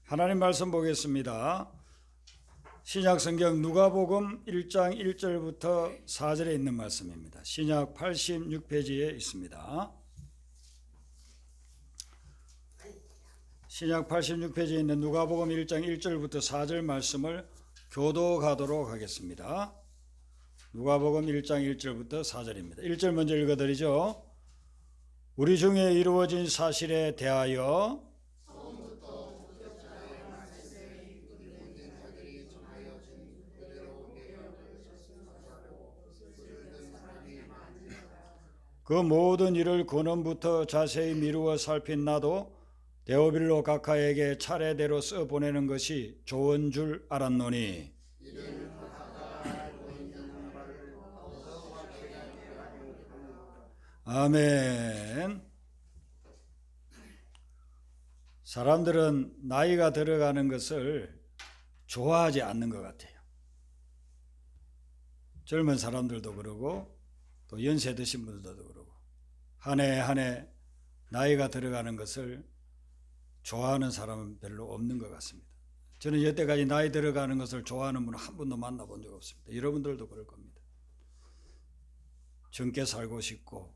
하나님 말씀 보겠습니다. 신약성경 누가복음 1장 1절부터 4절에 있는 말씀입니다. 신약 86페이지에 있습니다. 신약 86페이지에 있는 누가복음 1장 1절부터 4절 말씀을 교도가도록 하겠습니다. 누가복음 1장 1절부터 4절입니다. 1절 먼저 읽어드리죠. 우리 중에 이루어진 사실에 대하여 그 모든 일을 근원부터 자세히 미루어 살핀 나도 데오빌로 각하에게 차례대로 써보내는 것이 좋은 줄 알았노니 아멘. 사람들은 나이가 들어가는 것을 좋아하지 않는 것 같아요. 젊은 사람들도 그러고 또 연세 드신 분들도 그러고 한 해 한 해 나이가 들어가는 것을 좋아하는 사람은 별로 없는 것 같습니다. 저는 여태까지 나이 들어가는 것을 좋아하는 분은 한 분도 만나본 적 없습니다. 여러분들도 그럴 겁니다. 젊게 살고 싶고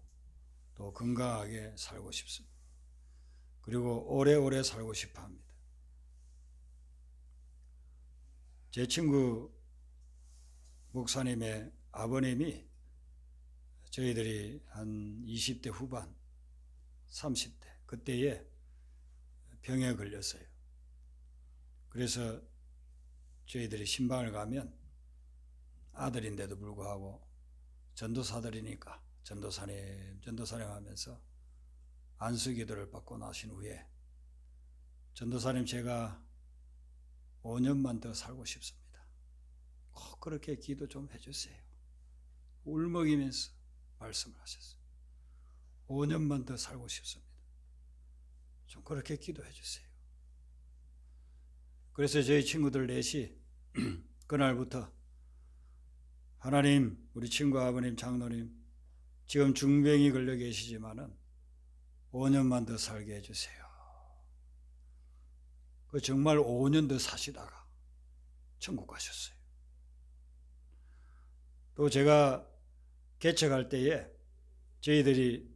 또 건강하게 살고 싶습니다. 그리고 오래오래 살고 싶어 합니다. 제 친구 목사님의 아버님이 저희들이 한 20대 후반, 30대 그때에 병에 걸렸어요. 그래서 저희들이 신방을 가면 아들인데도 불구하고 전도사들이니까 전도사님 하면서 안수기도를 받고 나신 후에 전도사님 제가 5년만 더 살고 싶습니다. 꼭 그렇게 기도 좀 해주세요. 울먹이면서 말씀을 하셨어요. 5년만 더 살고 싶습니다. 좀 그렇게 기도해 주세요. 그래서 저희 친구들 넷이 그날부터 하나님, 우리 친구 아버님, 장로님 지금 중병이 걸려 계시지만은 5년만 더 살게 해주세요. 그 정말 5년 더 사시다가 천국 가셨어요. 또 제가 개척할 때에 저희들이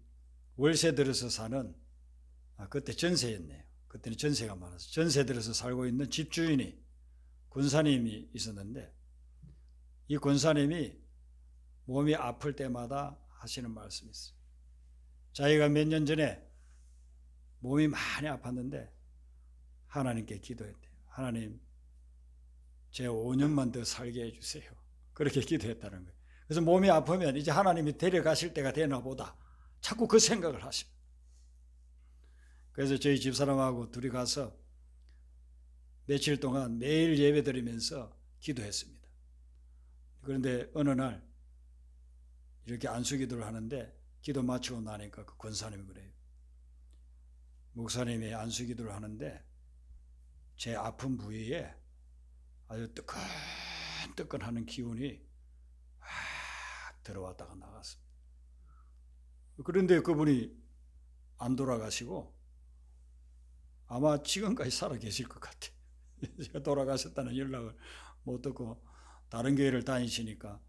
월세 들어서 사는 그때 전세였네요. 그때는 전세가 많아서 전세 들어서 살고 있는 집주인이 권사님이 있었는데 이 권사님이 몸이 아플 때마다 하시는 말씀이 있어요. 자기가 몇 년 전에 몸이 많이 아팠는데 하나님께 기도했대요. 하나님, 제 5년만 더 살게 해주세요. 그렇게 기도했다는 거예요. 그래서 몸이 아프면 이제 하나님이 데려가실 때가 되나 보다. 자꾸 그 생각을 하십니다. 그래서 저희 집사람하고 둘이 가서 며칠 동안 매일 예배 드리면서 기도했습니다. 그런데 어느 날 이렇게 안수기도를 하는데 기도 마치고 나니까 그 권사님이 그래요. 목사님이 안수기도를 하는데 제 아픈 부위에 아주 뜨끈뜨끈하는 기운이 확 들어왔다가 나갔습니다. 그런데 그분이 안 돌아가시고 아마 지금까지 살아 계실 것 같아요. 제가 돌아가셨다는 연락을 못 듣고 다른 교회를 다니시니까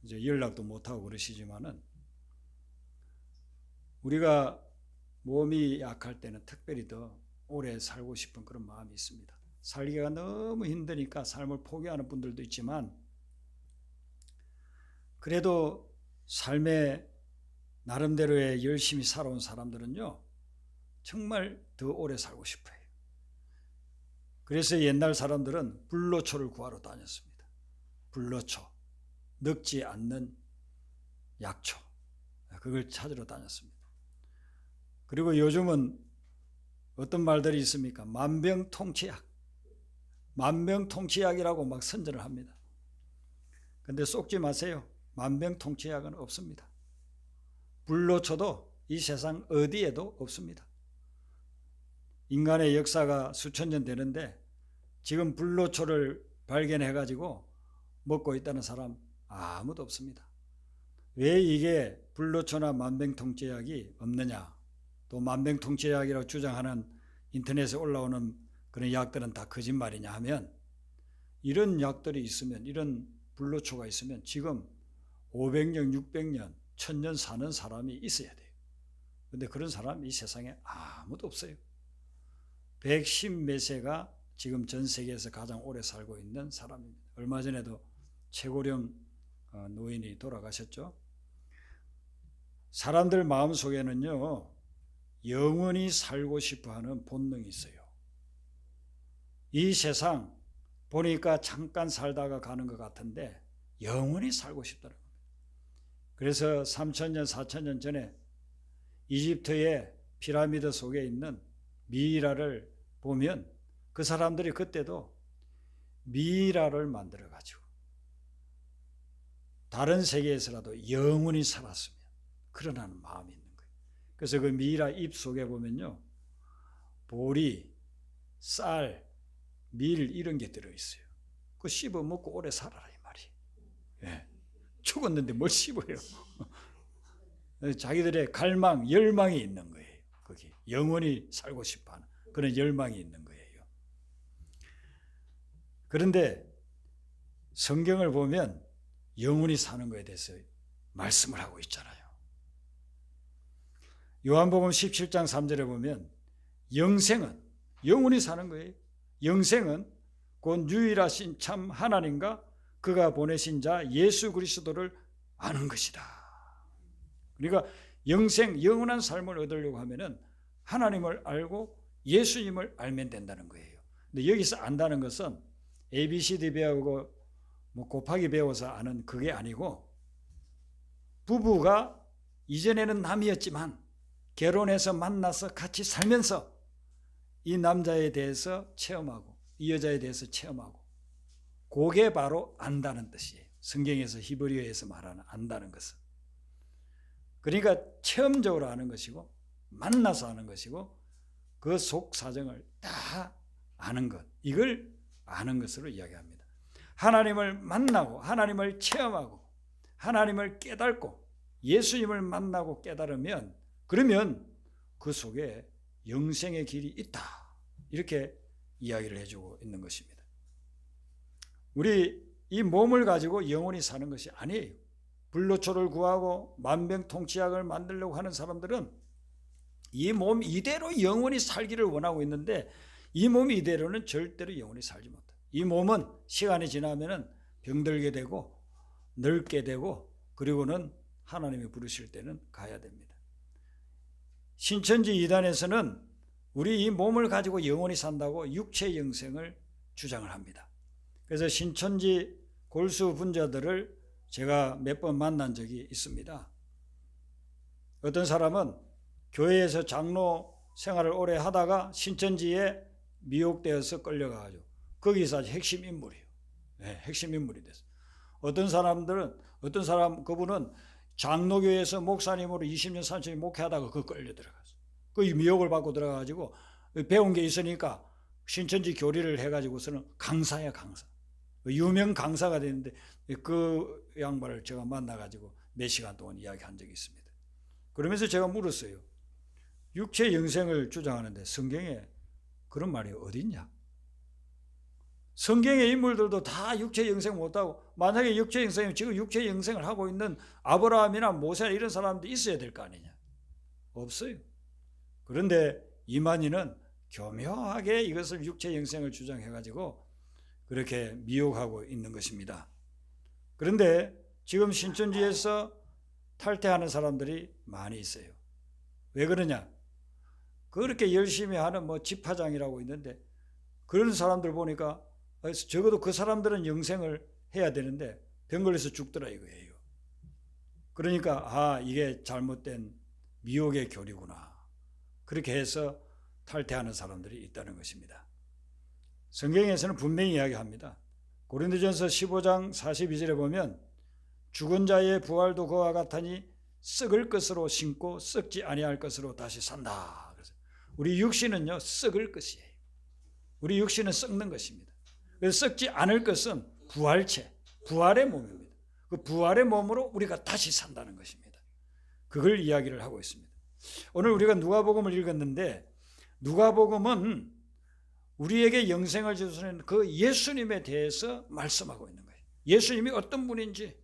이제 연락도 못 하고 그러시지만은 우리가 몸이 약할 때는 특별히 더 오래 살고 싶은 그런 마음이 있습니다. 살기가 너무 힘드니까 삶을 포기하는 분들도 있지만 그래도 삶의 나름대로의 열심히 살아온 사람들은요 정말 더 오래 살고 싶어요. 그래서 옛날 사람들은 불로초를 구하러 다녔습니다. 불로초, 늙지 않는 약초, 그걸 찾으러 다녔습니다. 그리고 요즘은 어떤 말들이 있습니까? 만병통치약, 만병통치약이라고 막 선전을 합니다. 근데 속지 마세요. 만병통치약은 없습니다. 불로초도 이 세상 어디에도 없습니다. 인간의 역사가 수천 년 되는데 지금 불로초를 발견해가지고 먹고 있다는 사람 아무도 없습니다. 왜 이게 불로초나 만병통치약이 없느냐, 또 만병통치약이라고 주장하는 인터넷에 올라오는 그런 약들은 다 거짓말이냐 하면, 이런 약들이 있으면, 이런 불로초가 있으면 지금 500년, 600년, 1000년 사는 사람이 있어야 돼요. 근데 그런 사람이 이 세상에 아무도 없어요. 110몇 세가 지금 전 세계에서 가장 오래 살고 있는 사람입니다. 얼마 전에도 최고령 노인이 돌아가셨죠. 사람들 마음속에는요, 영원히 살고 싶어하는 본능이 있어요. 이 세상 보니까 잠깐 살다가 가는 것 같은데 영원히 살고 싶다는 겁니다. 그래서 3000년, 4000년 전에 이집트의 피라미드 속에 있는 미이라를 보면 그 사람들이 그때도 미이라를 만들어가지고 다른 세계에서라도 영원히 살았으면 그러는 마음이 있는 거예요. 그래서 그 미이라 잎 속에 보면요, 보리, 쌀, 밀 이런 게 들어있어요. 그 씹어 먹고 오래 살아라 이 말이. 예. 죽었는데 뭘 씹어요. 자기들의 갈망, 열망이 있는 거예요. 거기 영원히 살고 싶어하는 그런 열망이 있는 거예요. 그런데 성경을 보면 영원히 사는 것에 대해서 말씀을 하고 있잖아요. 요한복음 17장 3절에 보면 영생은 영원히 사는 거예요. 영생은 곧 유일하신 참 하나님과 그가 보내신 자 예수 그리스도를 아는 것이다. 그러니까 영생, 영원한 삶을 얻으려고 하면은 하나님을 알고 예수님을 알면 된다는 거예요. 근데 여기서 안다는 것은 ABCD 배우고 뭐 곱하기 배워서 아는 그게 아니고, 부부가 이전에는 남이었지만 결혼해서 만나서 같이 살면서 이 남자에 대해서 체험하고 이 여자에 대해서 체험하고, 그게 바로 안다는 뜻이에요. 성경에서 히브리어에서 말하는 안다는 것은. 그러니까 체험적으로 아는 것이고 만나서 아는 것이고 그 속 사정을 다 아는 것, 이걸 아는 것으로 이야기합니다. 하나님을 만나고 하나님을 체험하고 하나님을 깨닫고 예수님을 만나고 깨달으면, 그러면 그 속에 영생의 길이 있다, 이렇게 이야기를 해주고 있는 것입니다. 우리 이 몸을 가지고 영원히 사는 것이 아니에요. 불로초를 구하고 만병통치약을 만들려고 하는 사람들은 이 몸 이대로 영원히 살기를 원하고 있는데, 이 몸 이대로는 절대로 영원히 살지 못해요. 이 몸은 시간이 지나면 병들게 되고 늙게 되고, 그리고는 하나님이 부르실 때는 가야 됩니다. 신천지 이단에서는 우리 이 몸을 가지고 영원히 산다고 육체 영생을 주장을 합니다. 그래서 신천지 골수 분자들을 제가 몇 번 만난 적이 있습니다. 어떤 사람은 교회에서 장로 생활을 오래 하다가 신천지에 미혹되어서 끌려가가지고 거기서 아주 핵심 인물이에요. 네, 핵심 인물이 됐어요. 어떤 사람 그분은 장로교회에서 목사님으로 20년 30년 목회하다가 그 끌려 들어갔어요. 그 미혹을 받고 들어가가지고 배운 게 있으니까 신천지 교리를 해가지고서는 강사야, 강사. 유명 강사가 됐는데 그 양반을 제가 만나가지고 몇 시간 동안 이야기한 적이 있습니다. 그러면서 제가 물었어요. 육체 영생을 주장하는데 성경에 그런 말이 어디 있냐? 성경의 인물들도 다 육체 영생 못하고, 만약에 육체 영생이면 지금 육체 영생을 하고 있는 아브라함이나 모세나 이런 사람도 있어야 될 거 아니냐? 없어요. 그런데 이만희는 교묘하게 이것을 육체 영생을 주장해가지고 그렇게 미혹하고 있는 것입니다. 그런데 지금 신천지에서 탈퇴하는 사람들이 많이 있어요. 왜 그러냐? 그렇게 열심히 하는 집화장이라고 있는데 그런 사람들 보니까 적어도 그 사람들은 영생을 해야 되는데 병 걸려서 죽더라 이거예요. 그러니까 이게 잘못된 미혹의 교리구나. 그렇게 해서 탈퇴하는 사람들이 있다는 것입니다. 성경에서는 분명히 이야기합니다. 고린도전서 15장 42절에 보면 죽은 자의 부활도 그와 같으니 썩을 것으로 심고 썩지 아니할 것으로 다시 산다. 그래서 우리 육신은요 썩을 것이에요. 우리 육신은 썩는 것입니다. 그래서 썩지 않을 것은 부활체, 부활의 몸입니다. 그 부활의 몸으로 우리가 다시 산다는 것입니다. 그걸 이야기를 하고 있습니다. 오늘 우리가 누가복음을 읽었는데 누가복음은 우리에게 영생을 주시는 그 예수님에 대해서 말씀하고 있는 거예요. 예수님이 어떤 분인지,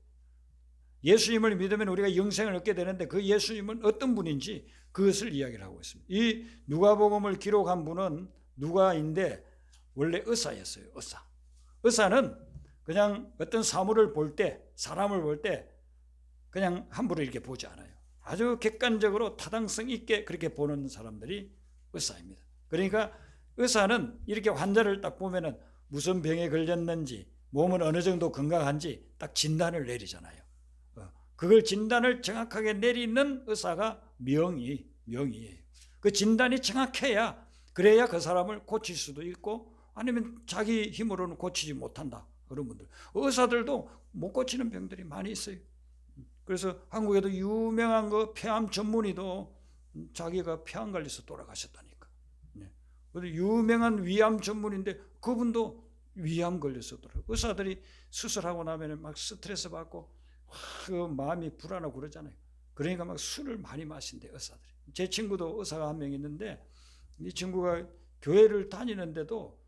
예수님을 믿으면 우리가 영생을 얻게 되는데 그 예수님은 어떤 분인지 그것을 이야기를 하고 있습니다. 이 누가복음을 기록한 분은 누가인데 원래 의사였어요. 의사는 그냥 어떤 사물을 볼 때, 사람을 볼 때 그냥 함부로 이렇게 보지 않아요. 아주 객관적으로 타당성 있게 그렇게 보는 사람들이 의사입니다. 그러니까 의사는 이렇게 환자를 딱 보면은 무슨 병에 걸렸는지, 몸은 어느 정도 건강한지 딱 진단을 내리잖아요. 그걸 진단을 정확하게 내리는 의사가 명의예요. 그 진단이 정확해야, 그래야 그 사람을 고칠 수도 있고 아니면 자기 힘으로는 고치지 못한다. 그런 분들. 의사들도 못 고치는 병들이 많이 있어요. 그래서 한국에도 유명한 그 폐암 전문의도 자기가 폐암 걸려서 돌아가셨다니까. 유명한 위암 전문인데 그분도 위암 걸려서 돌아가요. 의사들이 수술하고 나면 막 스트레스 받고 그 마음이 불안하고 그러잖아요. 그러니까 막 술을 많이 마신대, 의사들이. 제 친구도 의사가 한 명 있는데 이 친구가 교회를 다니는데도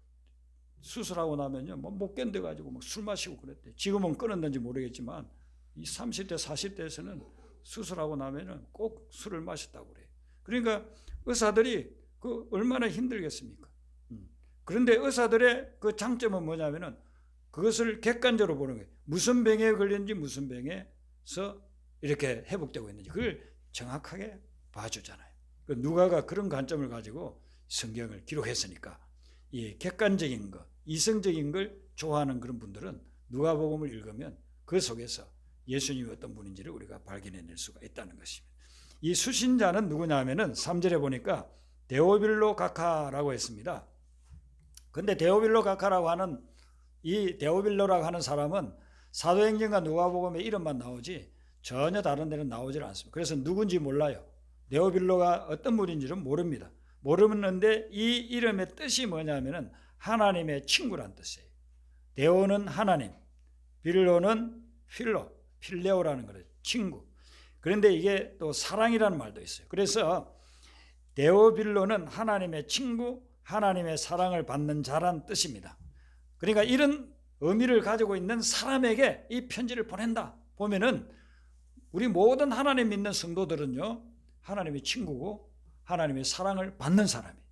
수술하고 나면요 못 견뎌가지고 막 술 마시고 그랬대. 지금은 끊었는지 모르겠지만 이 30대 40대에서는 수술하고 나면은 꼭 술을 마셨다고 그래요. 그러니까 의사들이 그 얼마나 힘들겠습니까? 그런데 의사들의 그 장점은 뭐냐면은 그것을 객관적으로 보는 거예요. 무슨 병에 걸렸는지, 무슨 병에서 이렇게 회복되고 있는지 그걸 정확하게 봐주잖아요. 그 누가가 그런 관점을 가지고 성경을 기록했으니까 이 객관적인 것, 이성적인 걸 좋아하는 그런 분들은 누가복음을 읽으면 그 속에서 예수님이 어떤 분인지를 우리가 발견해낼 수가 있다는 것입니다. 이 수신자는 누구냐 하면은 3절에 보니까 데오빌로 가카라고 했습니다. 근데 데오빌로 가카라고 하는 이 데오빌로라고 하는 사람은 사도행전과 누가복음의 이름만 나오지 전혀 다른 데는 나오질 않습니다. 그래서 누군지 몰라요. 데오빌로가 어떤 분인지는 모릅니다. 모르는데 이 이름의 뜻이 뭐냐면은 하나님의 친구란 뜻이에요. 데오는 하나님, 빌로는 필레오라는 거예요. 친구. 그런데 이게 또 사랑이라는 말도 있어요. 그래서 데오빌로는 하나님의 친구, 하나님의 사랑을 받는 자란 뜻입니다. 그러니까 이런 의미를 가지고 있는 사람에게 이 편지를 보낸다. 보면은 우리 모든 하나님 믿는 성도들은요 하나님의 친구고 하나님의 사랑을 받는 사람이에요.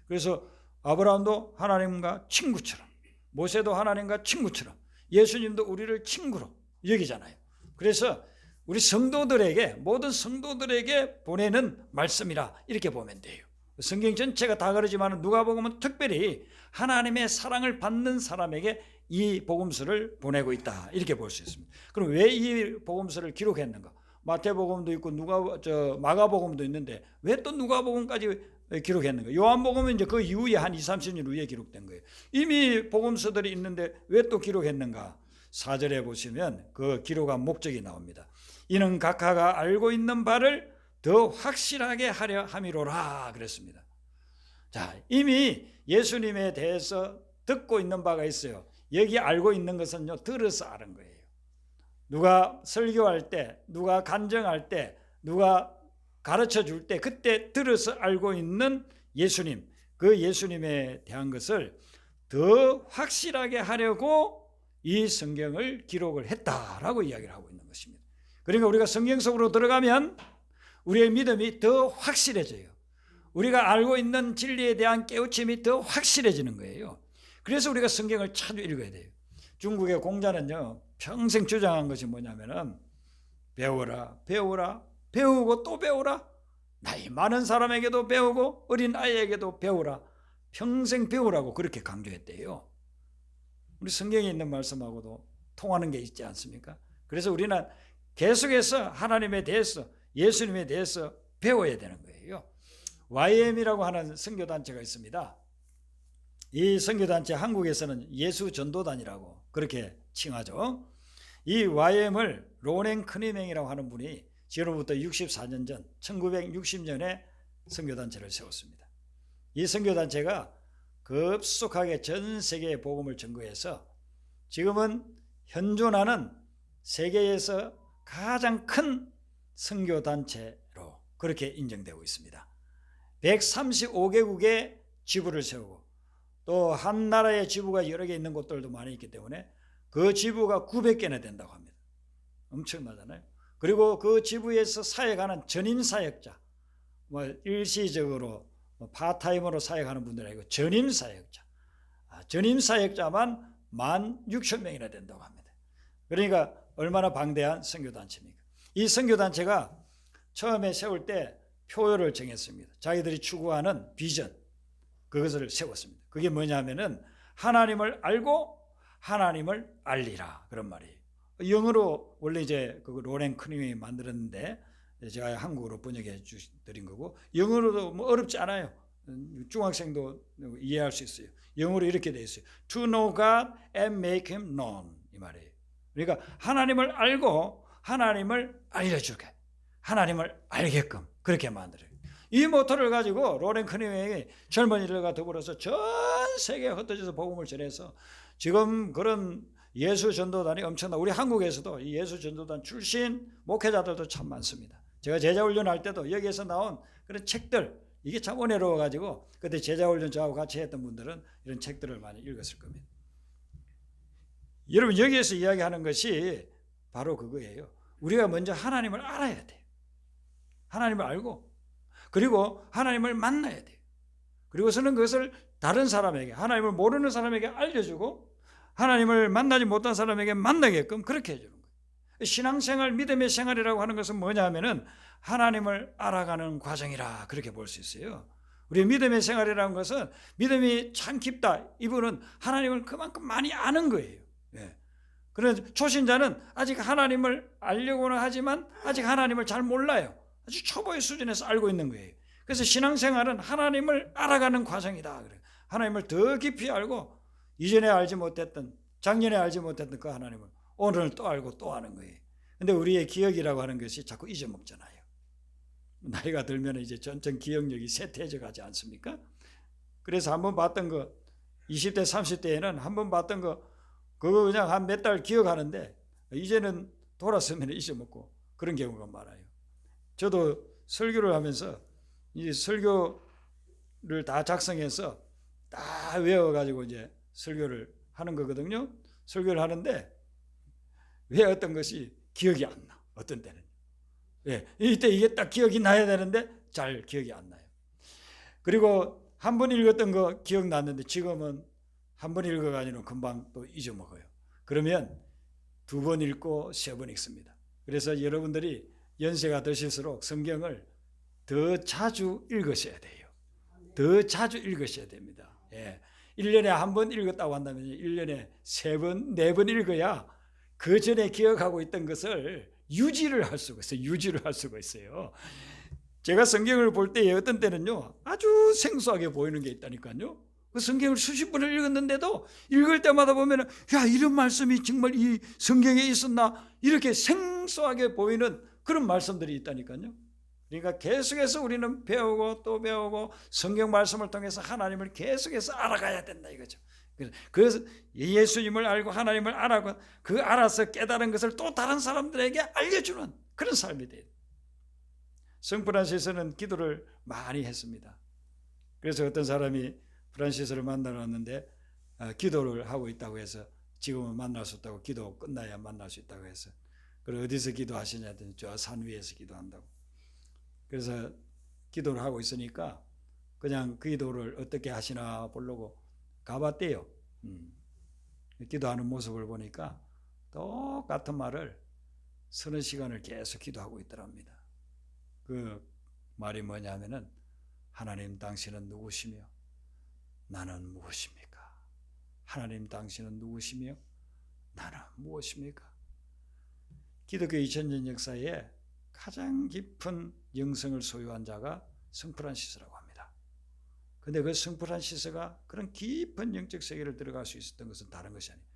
그래서 아브라함도 하나님과 친구처럼, 모세도 하나님과 친구처럼, 예수님도 우리를 친구로 여기잖아요. 그래서 우리 성도들에게, 모든 성도들에게 보내는 말씀이라 이렇게 보면 돼요. 성경 전체가 다 그러지만 누가복음은 특별히 하나님의 사랑을 받는 사람에게 이 복음서를 보내고 있다 이렇게 볼 수 있습니다. 그럼 왜 이 복음서를 기록했는가? 마태복음도 있고 마가복음도 있는데 왜 또 누가복음까지 기록했는가? 요한복음은 이제 그 이후에 한 20-30년 후에 기록된 거예요. 이미 복음서들이 있는데 왜 또 기록했는가? 4절에 보시면 그 기록한 목적이 나옵니다. 이는 각하가 알고 있는 바를 더 확실하게 하려 함이로라 그랬습니다. 자, 이미 예수님에 대해서 듣고 있는 바가 있어요. 여기 알고 있는 것은요 들어서 아는 거예요. 누가 설교할 때, 누가 간증할 때, 누가 가르쳐 줄 때 그때 들어서 알고 있는 예수님, 그 예수님에 대한 것을 더 확실하게 하려고 이 성경을 기록을 했다라고 이야기를 하고 있는 것입니다. 그러니까 우리가 성경 속으로 들어가면 우리의 믿음이 더 확실해져요. 우리가 알고 있는 진리에 대한 깨우침이 더 확실해지는 거예요. 그래서 우리가 성경을 자주 읽어야 돼요. 중국의 공자는요 평생 주장한 것이 뭐냐면은 배우라, 배우고 또 배우라. 나이 많은 사람에게도 배우고 어린 아이에게도 배우라. 평생 배우라고 그렇게 강조했대요. 우리 성경에 있는 말씀하고도 통하는 게 있지 않습니까? 그래서 우리는 계속해서 하나님에 대해서, 예수님에 대해서 배워야 되는 거예요. YM이라고 하는 선교단체가 있습니다. 이 선교단체 한국에서는 예수전도단이라고 그렇게 칭하죠. 이 YM을 로넨 크니맹이라고 하는 분이 지금부터 64년 전 1960년에 선교단체를 세웠습니다. 이 선교단체가 급속하게 전 세계에 복음을 전거해서 지금은 현존하는 세계에서 가장 큰 선교단체로 그렇게 인정되고 있습니다. 135개국에 지부를 세우고 또 한 나라의 지부가 여러 개 있는 곳들도 많이 있기 때문에 그 지부가 900개나 된다고 합니다. 엄청나잖아요. 그리고 그 지부에서 사역하는 전임 사역자, 일시적으로 파타임으로 사역하는 분들 아니고 전임 사역자, 전임 사역자만 16,000명이나 된다고 합니다. 그러니까 얼마나 방대한 선교단체입니까? 이 선교단체가 처음에 세울 때 표어를 정했습니다. 자기들이 추구하는 비전, 그것을 세웠습니다. 그게 뭐냐면은 하나님을 알고 하나님을 알리라, 그런 말이에요. 영어로 원래 이제 그 로렌 크닝이 만들었는데 제가 한국어로 번역해 드린 거고, 영어로도 뭐 어렵지 않아요. 중학생도 이해할 수 있어요. 영어로 이렇게 돼 있어요. To know God and make Him known, 이 말이에요. 그러니까 하나님을 알고 하나님을 알려주게, 하나님을 알게끔 그렇게 만들어요. 이 모토를 가지고 로렌 크닝이 젊은이들과 더불어서 전 세계에 흩어져서 복음을 전해서 지금 그런 예수 전도단이 엄청나. 우리 한국에서도 이 예수 전도단 출신 목회자들도 참 많습니다. 제가 제자 훈련할 때도 여기에서 나온 그런 책들, 이게 참 은혜로워 가지고 그때 제자 훈련 저하고 같이 했던 분들은 이런 책들을 많이 읽었을 겁니다. 여러분, 여기에서 이야기하는 것이 바로 그거예요. 우리가 먼저 하나님을 알아야 돼요. 하나님을 알고, 그리고 하나님을 만나야 돼요. 그리고서는 그것을 다른 사람에게, 하나님을 모르는 사람에게 알려주고 하나님을 만나지 못한 사람에게 만나게끔 그렇게 해주는 거예요. 신앙생활, 믿음의 생활이라고 하는 것은 뭐냐 하면은 하나님을 알아가는 과정이라 그렇게 볼 수 있어요. 우리 믿음의 생활이라는 것은 믿음이 참 깊다, 이분은 하나님을 그만큼 많이 아는 거예요. 그래서 초신자는 아직 하나님을 알려고는 하지만 아직 하나님을 잘 몰라요. 아주 초보의 수준에서 알고 있는 거예요. 그래서 신앙생활은 하나님을 알아가는 과정이다. 하나님을 더 깊이 알고 이전에 알지 못했던, 작년에 알지 못했던 그 하나님을 오늘 또 알고 또 아는 거예요. 근데 우리의 기억이라고 하는 것이 자꾸 잊어먹잖아요. 나이가 들면 이제 점점 기억력이 쇠퇴해져 가지 않습니까? 그래서 한번 봤던 거, 20대 30대에는 한번 봤던 거 그거 그냥 한 몇 달 기억하는데 이제는 돌아서면 잊어먹고 그런 경우가 많아요. 저도 설교를 하면서 이 설교를 다 작성해서 다 외워가지고 이제 설교를 하는 거거든요. 설교를 하는데 외웠던 것이 기억이 안 나. 어떤 때는. 이때 이게 딱 기억이 나야 되는데 잘 기억이 안 나요. 그리고 한 번 읽었던 거 기억났는데 지금은 한 번 읽어가지고 금방 또 잊어먹어요. 그러면 2번 읽고 3번 읽습니다. 그래서 여러분들이 연세가 드실수록 성경을 더 자주 읽으셔야 돼요. 더 자주 읽으셔야 됩니다. 1년에 한 번 읽었다고 한다면 1년에 3번, 4번 읽어야 그 전에 기억하고 있던 것을 유지를 할 수가 있어요. 유지를 할 수가 있어요. 제가 성경을 볼 때 어떤 때는요, 아주 생소하게 보이는 게 있다니까요. 그 성경을 수십 번을 읽었는데도 읽을 때마다 보면 야, 이런 말씀이 정말 이 성경에 있었나, 이렇게 생소하게 보이는 그런 말씀들이 있다니까요. 그러니까 계속해서 우리는 배우고 또 배우고 성경 말씀을 통해서 하나님을 계속해서 알아가야 된다 이거죠. 그래서 예수님을 알고 하나님을 알아고 그 알아서 깨달은 것을 또 다른 사람들에게 알려주는 그런 삶이 돼요. 성 프란시스는 기도를 많이 했습니다. 그래서 어떤 사람이 프란시스를 만나러 왔는데 기도를 하고 있다고 해서 지금은 만날 수 있다고, 기도 끝나야 만날 수 있다고 해서, 그리고 어디서 기도하시냐 했더니 저 산 위에서 기도한다고. 그래서 기도를 하고 있으니까 그냥 그 기도를 어떻게 하시나 보려고 가봤대요. 기도하는 모습을 보니까 똑같은 말을 서너 시간을 계속 기도하고 있더랍니다. 그 말이 뭐냐면은 하나님 당신은 누구시며 나는 무엇입니까? 하나님 당신은 누구시며 나는 무엇입니까? 기독교 2000년 역사에 가장 깊은 영성을 소유한 자가 성 프란시스라고 합니다. 그런데 그 성 프란시스가 그런 깊은 영적 세계를 들어갈 수 있었던 것은 다른 것이 아니에요.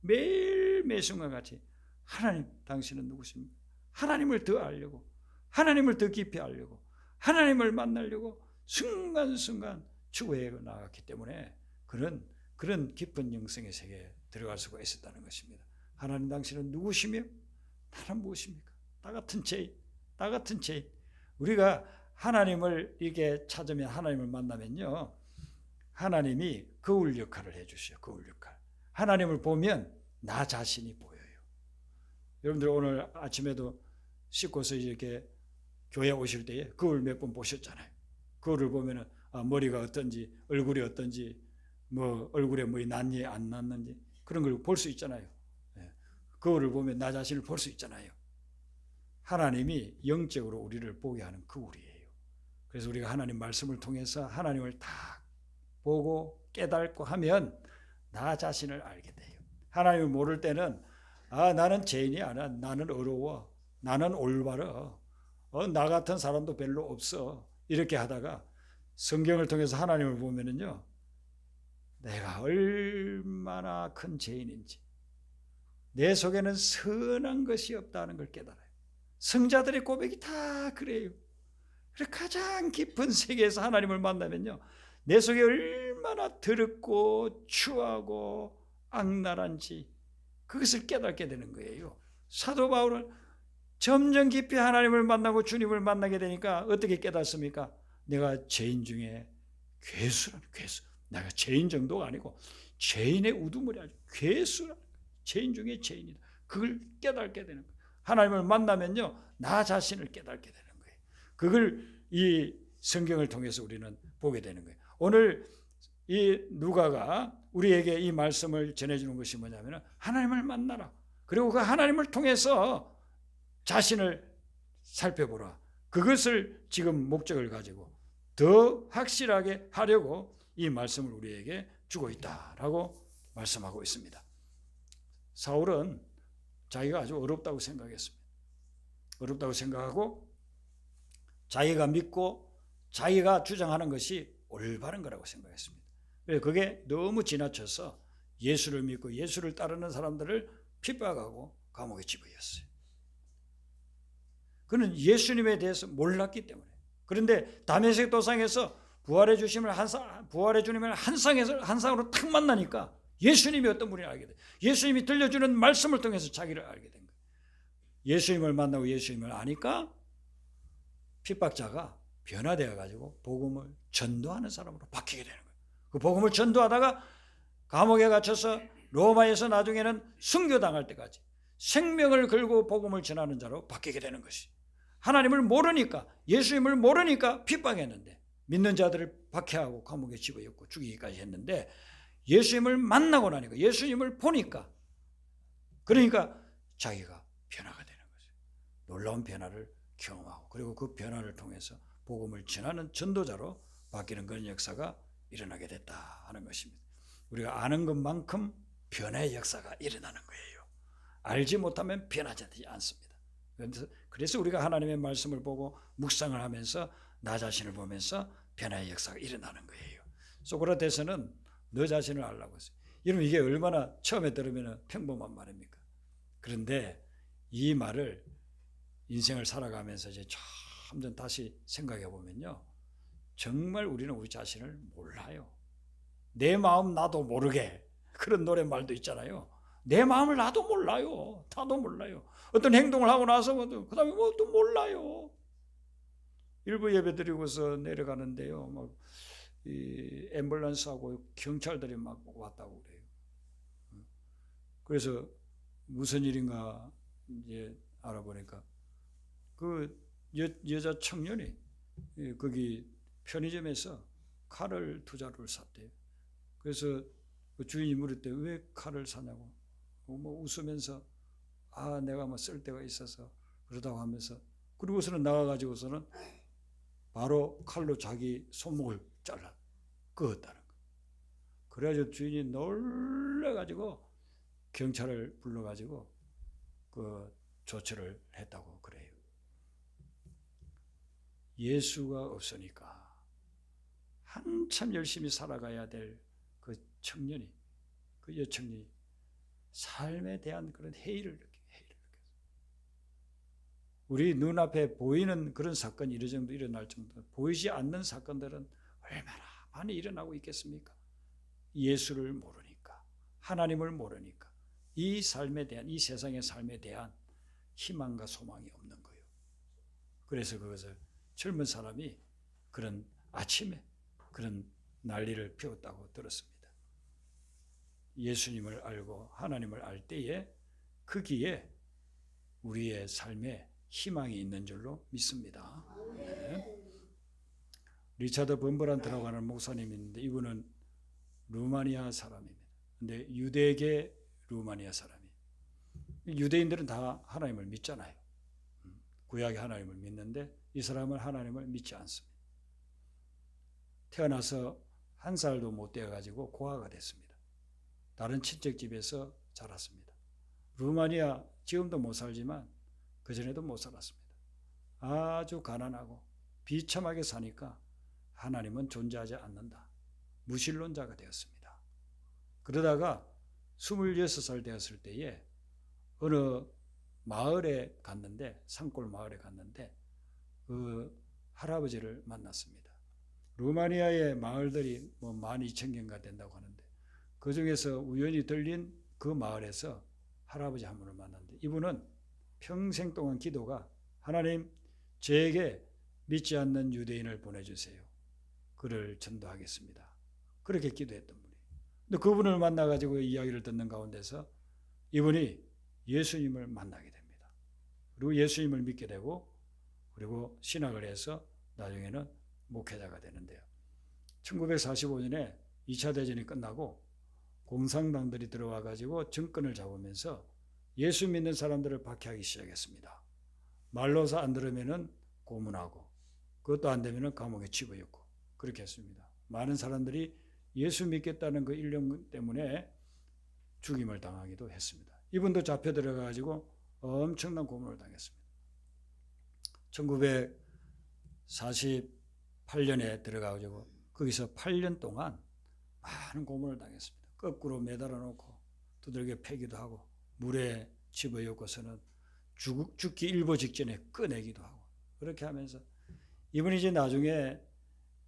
매일 매 순간같이 하나님 당신은 누구십니까? 하나님을 더 알려고, 하나님을 더 깊이 알려고, 하나님을 만나려고 순간순간 추구해 나갔기 때문에 그런 깊은 영성의 세계에 들어갈 수가 있었다는 것입니다. 하나님 당신은 누구시며 나는 무엇입니까? 나 같은 죄인, 나 같은 죄인. 우리가 하나님을 이렇게 찾으면, 하나님을 만나면요, 하나님이 거울 역할을 해주셔요. 거울 역할. 하나님을 보면 나 자신이 보여요. 여러분들 오늘 아침에도 씻고서 이렇게 교회 오실 때에 거울 몇 번 보셨잖아요. 거울을 보면은 머리가 어떤지, 얼굴이 어떤지, 뭐 얼굴에 뭐이 났니 안 났는지 그런 걸 볼 수 있잖아요. 거울을 보면 나 자신을 볼 수 있잖아요. 하나님이 영적으로 우리를 보게 하는 거울이에요. 그래서 우리가 하나님 말씀을 통해서 하나님을 다 보고 깨닫고 하면 나 자신을 알게 돼요. 하나님을 모를 때는 나는 죄인이 아니야. 나는 어려워. 나는 올바러. 나 같은 사람도 별로 없어. 이렇게 하다가 성경을 통해서 하나님을 보면은요, 내가 얼마나 큰 죄인인지, 내 속에는 선한 것이 없다는 걸 깨달아요. 성자들의 고백이 다 그래요. 그래서 가장 깊은 세계에서 하나님을 만나면요, 내 속에 얼마나 더럽고 추하고 악랄한지 그것을 깨닫게 되는 거예요. 사도 바울은 점점 깊이 하나님을 만나고 주님을 만나게 되니까 어떻게 깨닫습니까? 내가 죄인 중에 괴수라는 괴수. 내가 죄인 정도가 아니고 죄인의 우두머리 아니고 괴수라는 죄인 중에 죄인이다. 그걸 깨닫게 되는 거예요. 하나님을 만나면요, 나 자신을 깨닫게 되는 거예요. 그걸 이 성경을 통해서 우리는 보게 되는 거예요. 오늘 이 누가가 우리에게 이 말씀을 전해주는 것이 뭐냐면 하나님을 만나라. 그리고 그 하나님을 통해서 자신을 살펴보라. 그것을 지금 목적을 가지고 더 확실하게 하려고 이 말씀을 우리에게 주고 있다라고 말씀하고 있습니다. 사울은 자기가 아주 어렵다고 생각했습니다. 어렵다고 생각하고 자기가 믿고 자기가 주장하는 것이 올바른 거라고 생각했습니다. 그게 너무 지나쳐서 예수를 믿고 예수를 따르는 사람들을 핍박하고 감옥에 집어였어요. 그는 예수님에 대해서 몰랐기 때문에. 그런데 다메섹 도상에서 부활의 주님을 한 쌍으로 탁 만나니까 예수님이 어떤 분인지 알게 돼. 예수님이 들려주는 말씀을 통해서 자기를 알게 된 거예요. 예수님을 만나고 예수님을 아니까 핍박자가 변화되어 가지고 복음을 전도하는 사람으로 바뀌게 되는 거예요. 그 복음을 전도하다가 감옥에 갇혀서 로마에서 나중에는 순교당할 때까지 생명을 걸고 복음을 전하는 자로 바뀌게 되는 것이. 하나님을 모르니까, 예수님을 모르니까 핍박했는데, 믿는 자들을 박해하고 감옥에 집어넣고 죽이기까지 했는데, 예수님을 만나고 나니까, 예수님을 보니까, 그러니까 자기가 변화가 되는 거죠. 놀라운 변화를 경험하고, 그리고 그 변화를 통해서 복음을 전하는 전도자로 바뀌는 그런 역사가 일어나게 됐다 하는 것입니다. 우리가 아는 것만큼 변화의 역사가 일어나는 거예요. 알지 못하면 변화되지 않습니다. 그래서 우리가 하나님의 말씀을 보고 묵상을 하면서 나 자신을 보면서 변화의 역사가 일어나는 거예요. 소크라테스는 너 자신을 알라고 했어요. 여러분, 이게 얼마나 처음에 들으면 평범한 말입니까? 그런데 이 말을 인생을 살아가면서 이제 점점 다시 생각해 보면요, 정말 우리는 우리 자신을 몰라요. 내 마음 나도 모르게, 그런 노랫말도 있잖아요. 내 마음을 나도 몰라요. 나도 몰라요. 어떤 행동을 하고 나서 그 다음에 뭐 또 몰라요. 일부 예배 드리고서 내려가는데요, 막 이 앰뷸런스하고 경찰들이 막 왔다고 그래요. 그래서 무슨 일인가 이제 알아보니까 그 여자 청년이 거기 편의점에서 칼을 2자루를 샀대요. 그래서 그 주인이 물을 때 왜 칼을 사냐고, 뭐 웃으면서 내가 뭐 쓸 데가 있어서 그러다고 하면서, 그리고서는 나가가지고서는 바로 칼로 자기 손목을 잘라 그었다는 거. 그래가지고 주인이 놀래가지고 경찰을 불러가지고 그 조처를 했다고 그래요. 예수가 없으니까 한참 열심히 살아가야 될 그 청년이, 그 여청이 삶에 대한 그런 해이를 느꼈어요. 우리 눈앞에 보이는 그런 사건이 이런 정도 일어날 정도, 보이지 않는 사건들은 얼마나 많이 일어나고 있겠습니까? 예수를 모르니까, 하나님을 모르니까 이 삶에 대한, 이 세상의 삶에 대한 희망과 소망이 없는 거예요. 그래서 그것을 젊은 사람이 그런 아침에 그런 난리를 피웠다고 들었습니다. 예수님을 알고 하나님을 알 때에 거기에 우리의 삶에 희망이 있는 줄로 믿습니다. 네. 리차드 범브란트라고 하는 목사님이 있는데 이분은 루마니아 사람입니다. 근데 유대계 루마니아 사람이에요. 유대인들은 다 하나님을 믿잖아요. 구약의 하나님을 믿는데 이 사람은 하나님을 믿지 않습니다. 태어나서 1살도 못 되어가지고 고아가 됐습니다. 다른 친척집에서 자랐습니다. 루마니아 지금도 못 살지만 그전에도 못 살았습니다. 아주 가난하고 비참하게 사니까 하나님은 존재하지 않는다. 무신론자가 되었습니다. 그러다가 26살 되었을 때에 어느 마을에 갔는데 산골 마을에 갔는데 그 할아버지를 만났습니다. 루마니아의 마을들이 뭐 12,000개인가 된다고 하는데 그 중에서 우연히 들린 그 마을에서 할아버지 한 분을 만났는데 이분은 평생 동안 기도가 하나님 저에게 믿지 않는 유대인을 보내주세요. 그를 전도하겠습니다. 그렇게 기도했던 분이. 근데 그분을 만나가지고 이야기를 듣는 가운데서 이분이 예수님을 만나게 됩니다. 그리고 예수님을 믿게 되고 그리고 신학을 해서 나중에는 목회자가 되는데요. 1945년에 2차 대전이 끝나고 공산당들이 들어와가지고 정권을 잡으면서 예수 믿는 사람들을 박해하기 시작했습니다. 말로서 안 들으면은 고문하고 그것도 안 되면은 감옥에 집어넣고 그렇게 했습니다. 많은 사람들이 예수 믿겠다는 그 일념 때문에 죽임을 당하기도 했습니다. 이분도 잡혀 들어가가지고 엄청난 고문을 당했습니다. 1948년에 들어가가지고 거기서 8년 동안 많은 고문을 당했습니다. 거꾸로 매달아 놓고 두들겨 패기도 하고 물에 집어넣고서는 죽기 일보 직전에 꺼내기도 하고 그렇게 하면서 이분이 이제 나중에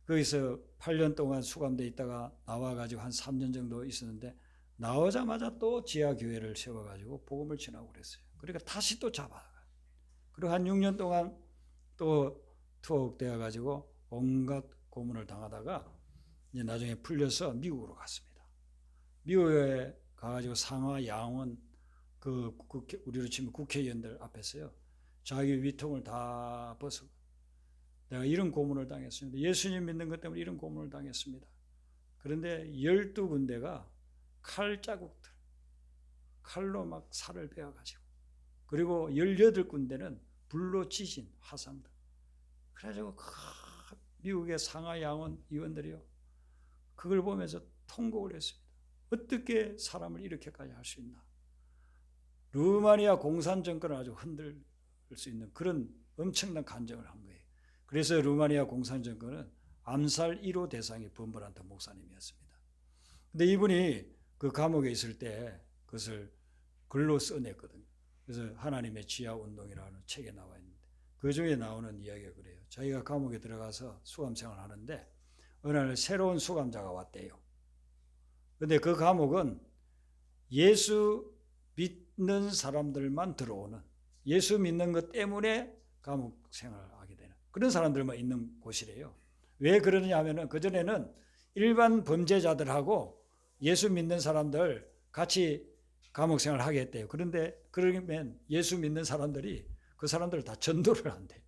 거기서 8년 동안 수감돼 있다가 나와가지고 한 3년 정도 있었는데 나오자마자 또 지하교회를 세워가지고 복음을 전하고 그랬어요. 그러니까 다시 또 잡아가. 그리고 한 6년 동안 또 투옥되어가지고 온갖 고문을 당하다가 이제 나중에 풀려서 미국으로 갔습니다. 미국에 가가지고 상하 양원 그 우리로 치면 국회의원들 앞에서요 자기 위통을 다 벗어 내가 이런 고문을 당했습니다. 예수님 믿는 것 때문에 이런 고문을 당했습니다. 그런데 12군데가 칼 자국들 칼로 막 살을 베어가지고 그리고 18군데는 불로 지진 화상들 그래가지고 미국의 상하 양원 의원들이요 그걸 보면서 통곡을 했습니다. 어떻게 사람을 이렇게까지 할 수 있나. 루마니아 공산정권을 아주 흔들 수 있는 그런 엄청난 간정을 한 거예요. 그래서 루마니아 공산정권은 암살 1호 대상이 범브란트 목사님이었습니다. 근데 이분이 그 감옥에 있을 때 그것을 글로 써냈거든요. 그래서 하나님의 지하운동이라는 책에 나와 있는데 그 중에 나오는 이야기가 그래요. 자기가 감옥에 들어가서 수감 생활을 하는데 어느 날 새로운 수감자가 왔대요. 근데 그 감옥은 예수 믿는 사람들만 들어오는 예수 믿는 것 때문에 감옥 생활을 하게 되는 그런 사람들만 있는 곳이래요. 왜 그러느냐 하면은 그전에는 일반 범죄자들하고 예수 믿는 사람들 같이 감옥 생활을 하게 했대요. 그런데 그러면 예수 믿는 사람들이 그 사람들을 다 전도를 한대요.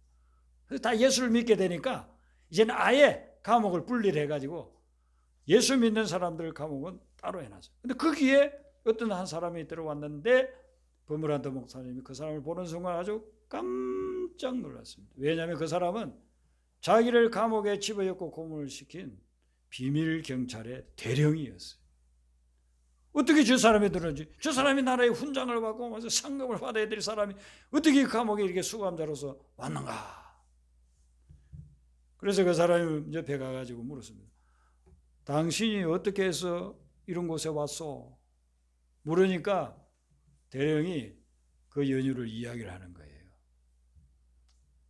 그래서 다 예수를 믿게 되니까 이제는 아예 감옥을 분리를 해가지고 예수 믿는 사람들 감옥은 따로 해놨어요. 근데 거기에 어떤 한 사람이 들어왔는데 범브란트 목사님이 그 사람을 보는 순간 아주 깜짝 놀랐습니다. 왜냐하면 그 사람은 자기를 감옥에 집어넣고 고문을 시킨 비밀 경찰의 대령이었어요. 어떻게 저 사람이 들었는지 저 사람이 나라의 훈장을 받고 와서 상금을 받아야 될 사람이 어떻게 감옥에 이렇게 수감자로서 왔는가. 그래서 그 사람이 옆에 가가지고 물었습니다. 당신이 어떻게 해서 이런 곳에 왔소? 물으니까 대령이 그 연유를 이야기를 하는 거예요.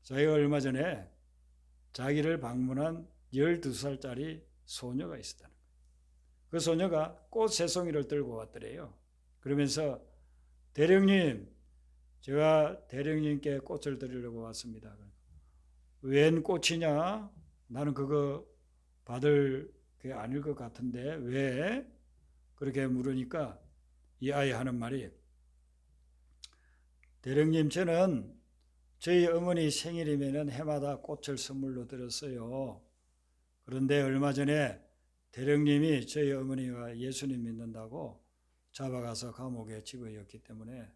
자기가 얼마 전에 자기를 방문한 12살짜리 소녀가 있었다는 거예요. 그 소녀가 꽃 3송이를 들고 왔더래요. 그러면서 대령님, 제가 대령님께 꽃을 드리려고 왔습니다. 웬 꽃이냐? 나는 그거 받을 그게 아닐 것 같은데 왜? 그렇게 물으니까 이 아이 하는 말이, 대령님, 저는 저희 어머니 생일이면 해마다 꽃을 선물로 드렸어요. 그런데 얼마 전에 대령님이 저희 어머니가 예수님 믿는다고 잡아가서 감옥에 집어였기 때문에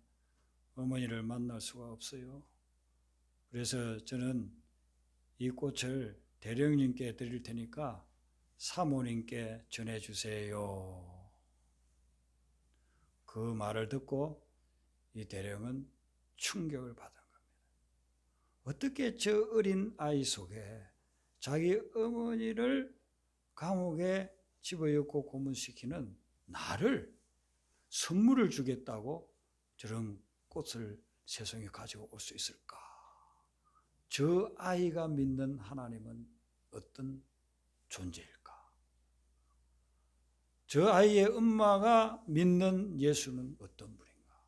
어머니를 만날 수가 없어요. 그래서 저는 이 꽃을 대령님께 드릴 테니까 사모님께 전해주세요. 그 말을 듣고 이 대령은 충격을 받은 겁니다. 어떻게 저 어린 아이 속에 자기 어머니를 감옥에 집어넣고 고문시키는 나를 선물을 주겠다고 저런 꽃을 세상에 가지고 올 수 있을까? 저 아이가 믿는 하나님은 어떤 존재일까? 저 아이의 엄마가 믿는 예수는 어떤 분인가?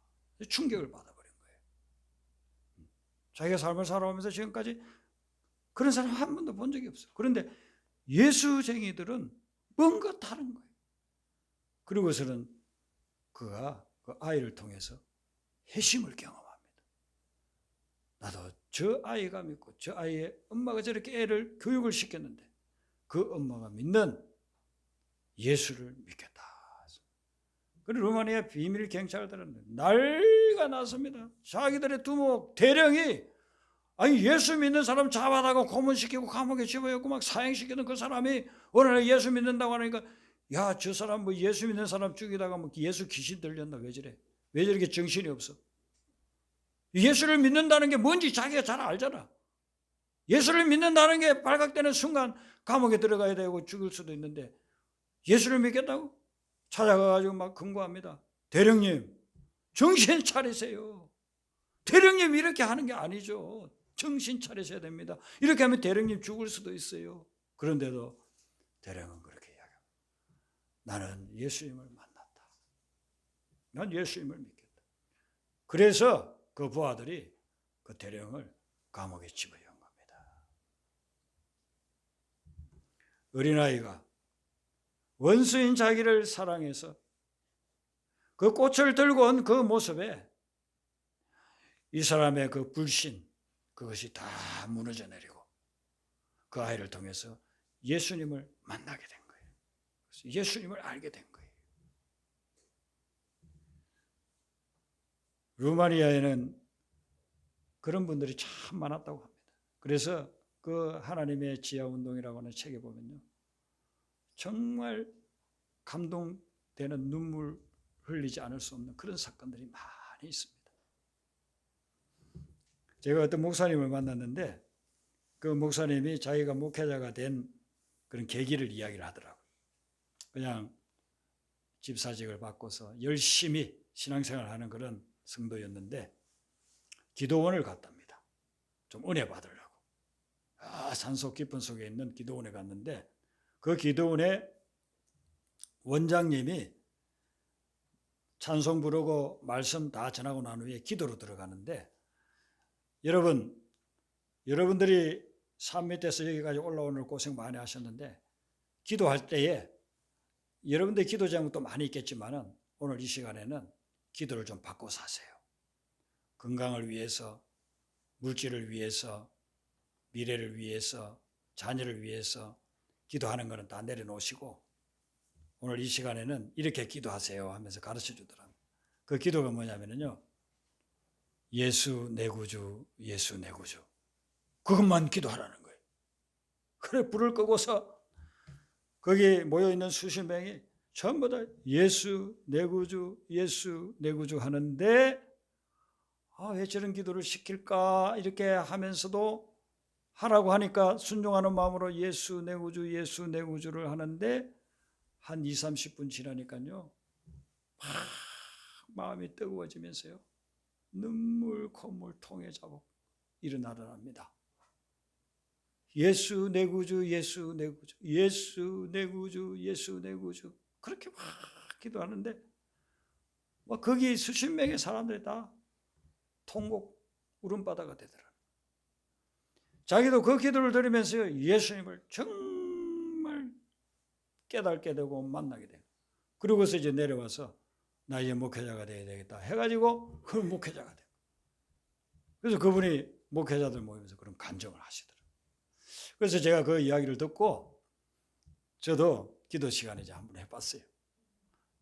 충격을 받아버린 거예요. 자기가 삶을 살아오면서 지금까지 그런 사람 한 번도 본 적이 없어요. 그런데 예수쟁이들은 뭔가 다른 거예요. 그리고서는 그가 그 아이를 통해서 회심을 경험합니다. 나도 저 아이가 믿고 저 아이의 엄마가 저렇게 애를 교육을 시켰는데 그 엄마가 믿는 예수를 믿겠다. 그리고 루마니아 비밀 경찰들은 난리가 났습니다. 자기들의 두목 대령이 아니 예수 믿는 사람 잡아다가 고문시키고 감옥에 집어넣고 막 사형시키는 그 사람이 오늘 예수 믿는다고 하니까 야, 저 사람 뭐 예수 믿는 사람 죽이다가 뭐 예수 귀신 들렸나? 왜 저래? 왜 저렇게 정신이 없어? 예수를 믿는다는 게 뭔지 자기가 잘 알잖아. 예수를 믿는다는 게 발각되는 순간 감옥에 들어가야 되고 죽을 수도 있는데 예수를 믿겠다고? 찾아가가지고 막 금고합니다. 대령님, 정신 차리세요. 대령님 이렇게 하는 게 아니죠. 정신 차리셔야 됩니다. 이렇게 하면 대령님 죽을 수도 있어요. 그런데도 대령은 그렇게 이야기합니다. 나는 예수님을 만났다. 난 예수님을 믿겠다. 그래서 그 부하들이 그 대령을 감옥에 집어넣은 겁니다. 어린아이가 원수인 자기를 사랑해서 그 꽃을 들고 온 그 모습에 이 사람의 그 불신, 그것이 다 무너져 내리고 그 아이를 통해서 예수님을 만나게 된 거예요. 그래서 예수님을 알게 된 거예요. 루마니아에는 그런 분들이 참 많았다고 합니다. 그래서 그 하나님의 지하운동이라고 하는 책에 보면요, 정말 감동되는 눈물 흘리지 않을 수 없는 그런 사건들이 많이 있습니다. 제가 어떤 목사님을 만났는데 그 목사님이 자기가 목회자가 된 그런 계기를 이야기를 하더라고요. 그냥 집사직을 바꿔서 열심히 신앙생활을 하는 그런 성도였는데 기도원을 갔답니다. 좀 은혜 받으려고. 산속 깊은 속에 있는 기도원에 갔는데 그 기도원에 원장님이 찬송 부르고 말씀 다 전하고 난 후에 기도로 들어가는데 여러분들이 산 밑에서 여기까지 올라오는 고생 많이 하셨는데 기도할 때에 여러분들 기도 제목도 많이 있겠지만 오늘 이 시간에는 기도를 좀 바꿔서 하세요. 건강을 위해서, 물질을 위해서, 미래를 위해서, 자녀를 위해서 기도하는 것은 다 내려놓으시고 오늘 이 시간에는 이렇게 기도하세요 하면서 가르쳐 주더랍니다. 그 기도가 뭐냐면요, 예수 내 구주, 예수 내 구주, 그것만 기도하라는 거예요. 그래 불을 끄고서 거기 모여있는 수십 명이 전부 다 예수 내 구주, 예수 내 구주 하는데 왜 저런 기도를 시킬까 이렇게 하면서도 하라고 하니까 순종하는 마음으로 예수 내 구주, 예수 내 구주를 하는데 한 20-30분 지나니까요 마음이 뜨거워지면서요 눈물 콧물 통에 자국 일어나랍니다. 예수 내 구주, 예수 내 구주, 예수 내 구주, 예수 내 구주, 그렇게 막 기도하는데 거기 수십 명의 사람들이 다 통곡 울음바다가 되더라. 자기도 그 기도를 들으면서 예수님을 정말 깨닫게 되고 만나게 되고, 그러고서 이제 내려와서 나 이제 목회자가 돼야 되겠다 해가지고 그 목회자가 되고, 그래서 그분이 목회자들 모이면서 그런 간증을 하시더라고요. 그래서 제가 그 이야기를 듣고 저도 기도 시간에 이제 한번 해봤어요.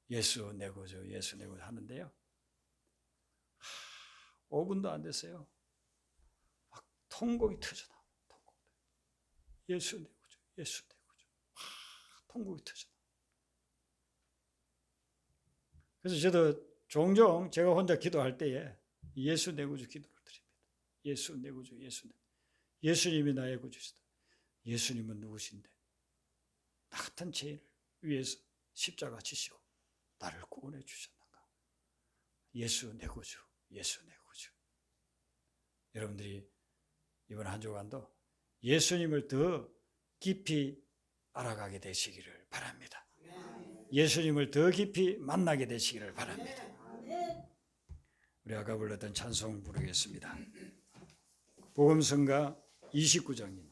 예수 내 구주, 예수 내 구주 하는데요. 5분도 안 됐어요. 막 통곡이 터져나와. 예수 내 구주, 예수 내 구주. 통곡이 터져나와. 그래서 저도 종종 제가 혼자 기도할 때에 예수 내 구주 기도를 드립니다. 예수 내 구주, 예수 내 구주. 예수님이 나의 구주시다. 예수님은 누구신데 나 같은 죄인을 위해서 십자가 지시고 나를 구원해 주셨는가. 예수 내 구주, 예수 내 구주. 여러분들이 이번 한 주간도 예수님을 더 깊이 알아가게 되시기를 바랍니다. 예수님을 더 깊이 만나게 되시기를 바랍니다. 우리 아까 불렀던 찬송 부르겠습니다. 복음성가 29장입니다.